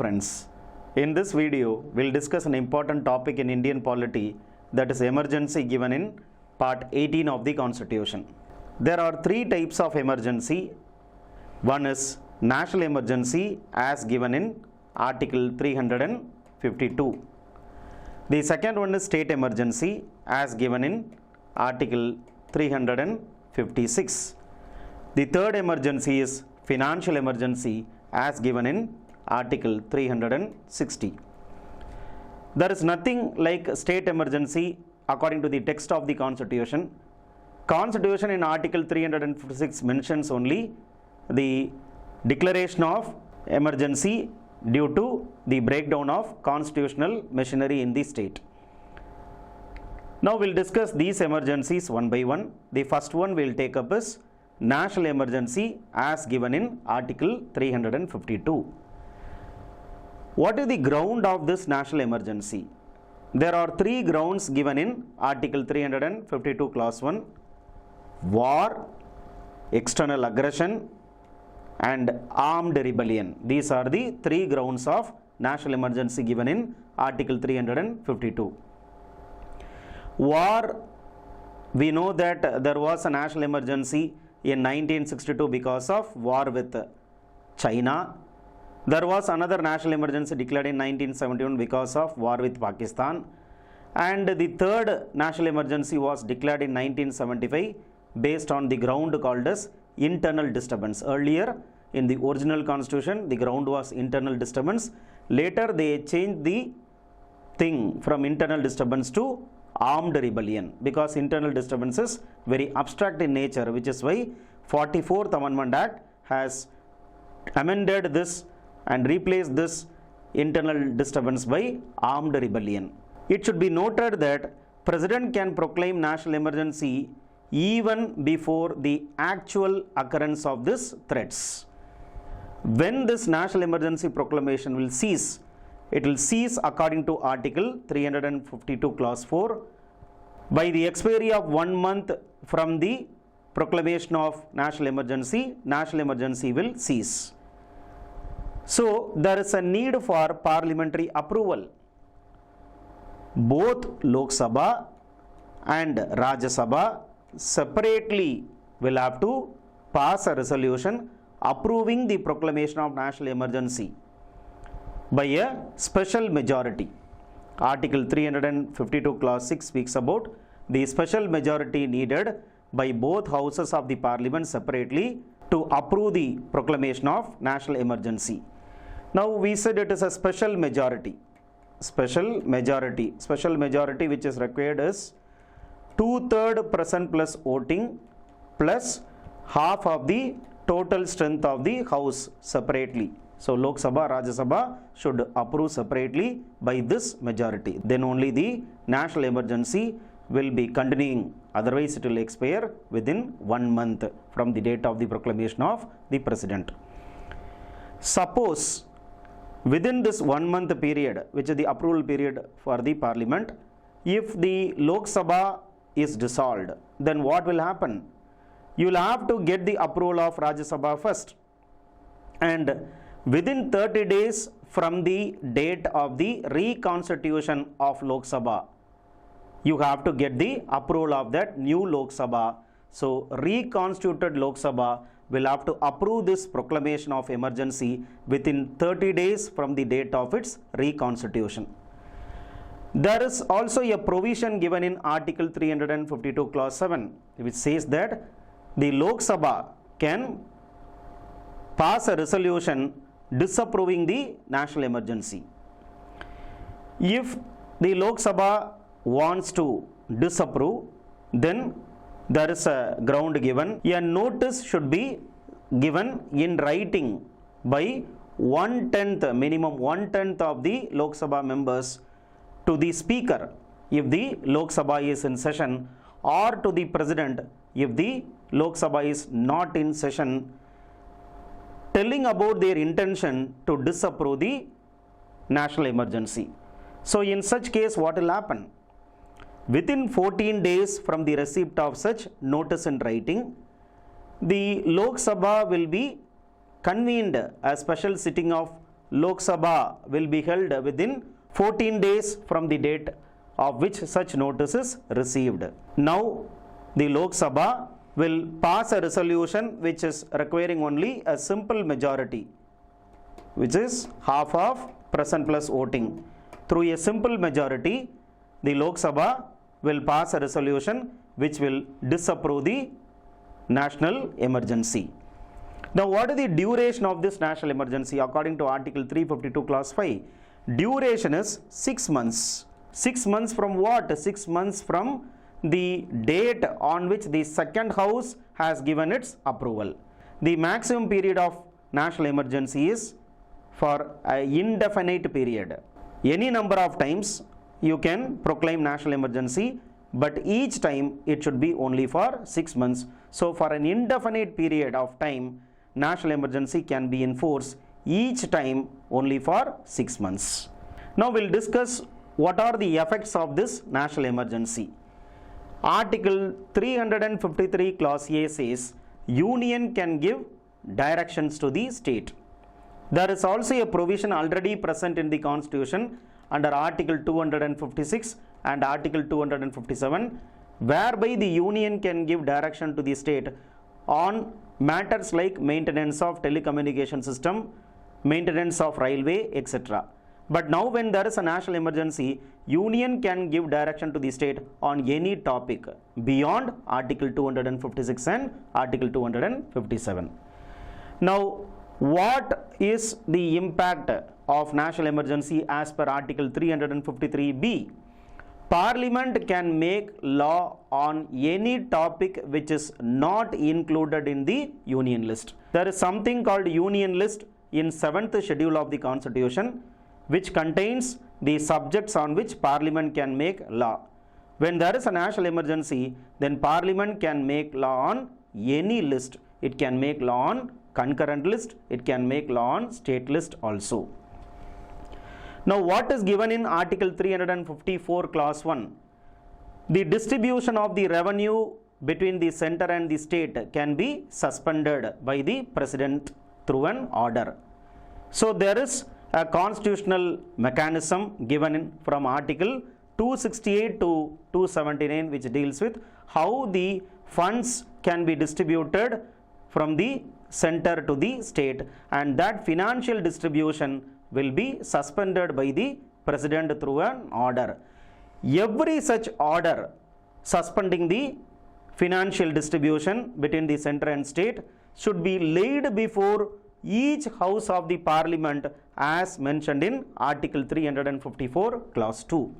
friends, in this video we'll discuss an important topic in Indian polity, that is emergency, given in part 18 of the Constitution. There are three types of emergency. One is national emergency as given in Article 352. The second one is state emergency as given in Article 356. The third emergency is financial emergency as given in Article 360. There is nothing like state emergency according to the text of the Constitution. Constitution in Article 356 mentions only the declaration of emergency due to the breakdown of constitutional machinery in the state. Now we'll discuss these emergencies one by one. The first one we'll take up is national emergency as given in Article 352. What is the ground of this national emergency? There are three grounds given in Article 352 Clause 1: war, external aggression, and armed rebellion. These are the three grounds of national emergency given in Article 352. War, we know that there was a national emergency in 1962 because of war with China. There was another national emergency declared in 1971 because of war with Pakistan. And the third national emergency was declared in 1975 based on the ground called as internal disturbance. Earlier in the original constitution, the ground was internal disturbance. Later they changed the thing from internal disturbance to armed rebellion, because internal disturbance is very abstract in nature, which is why 44th Amendment Act has amended this and replaced this internal disturbance by armed rebellion. It should be noted that President can proclaim national emergency even before the actual occurrence of these threats. When this national emergency proclamation will cease, it will cease according to Article 352 Clause 4 by the expiry of 1 month from the proclamation of national emergency will cease. So there is a need for parliamentary approval. Both Lok Sabha and Rajya Sabha separately will have to pass a resolution approving the proclamation of national emergency by a special majority. Article 352 Clause 6 speaks about the special majority needed by both houses of the parliament separately to approve the proclamation of national emergency. Now we said it is a special majority. Special majority which is required is 2/3 present plus voting plus half of the total strength of the house separately. So Lok Sabha, Rajya Sabha should approve separately by this majority. Then only the national emergency will be continuing. Otherwise it will expire within 1 month from the date of the proclamation of the President. Suppose within this 1 month period, which is the approval period for the Parliament, if the Lok Sabha is dissolved, then what will happen? You will have to get the approval of Rajya Sabha first, and within 30 days from the date of the reconstitution of Lok Sabha, you have to get the approval of that new Lok Sabha. So reconstituted Lok Sabha will have to approve this proclamation of emergency within 30 days from the date of its reconstitution. There is also a provision given in Article 352 Clause 7 which says that the Lok Sabha can pass a resolution disapproving the national emergency. If the Lok Sabha wants to disapprove, then there is a ground given. A notice should be given in writing by 1/10, minimum 1/10 of the Lok Sabha members to the Speaker if the Lok Sabha is in session, or to the President if the Lok Sabha is not in session, telling about their intention to disapprove the national emergency. So in such case, what will happen? Within 14 days from the receipt of such notice in writing, the Lok Sabha will be convened a special sitting of Lok Sabha will be held within 14 days from the date of which such notice is received. Now, the Lok Sabha will pass a resolution which is requiring only a simple majority, which is half of present plus voting. Through a simple majority, the Lok Sabha will pass a resolution which will disapprove the national emergency. Now, what is the duration of this national emergency? According to Article 352 Clause 5, duration is 6 months. 6 months from what? 6 months from the date on which the second house has given its approval. The maximum period of national emergency is for an indefinite period. Any number of times you can proclaim national emergency, but each time it should be only for 6 months. So, for an indefinite period of time, national emergency can be enforced each time only for 6 months. Now, we will discuss what are the effects of this national emergency. Article 353 Clause A says, Union can give directions to the state. There is also a provision already present in the Constitution under Article 256 and Article 257, whereby the Union can give direction to the state on matters like maintenance of telecommunication system, maintenance of railway, etc. But now, when there is a national emergency, Union can give direction to the state on any topic beyond Article 256 and Article 257. Now, what is the impact of national emergency as per Article 353b? Parliament can make law on any topic which is not included in the Union list. There is something called Union list in 7th schedule of the Constitution, which contains the subjects on which Parliament can make law. When there is a national emergency, then Parliament can make law on any list. It can make law on concurrent list, it can make law on state list also. Now, what is given in Article 354 Clause 1? The distribution of the revenue between the center and the state can be suspended by the President through an order. So, there is a constitutional mechanism given from Article 268 to 279, which deals with how the funds can be distributed from the center to the state, and that financial distribution will be suspended by the President through an order. Every such order suspending the financial distribution between the center and state should be laid before each house of the Parliament as mentioned in Article 354 Clause 2.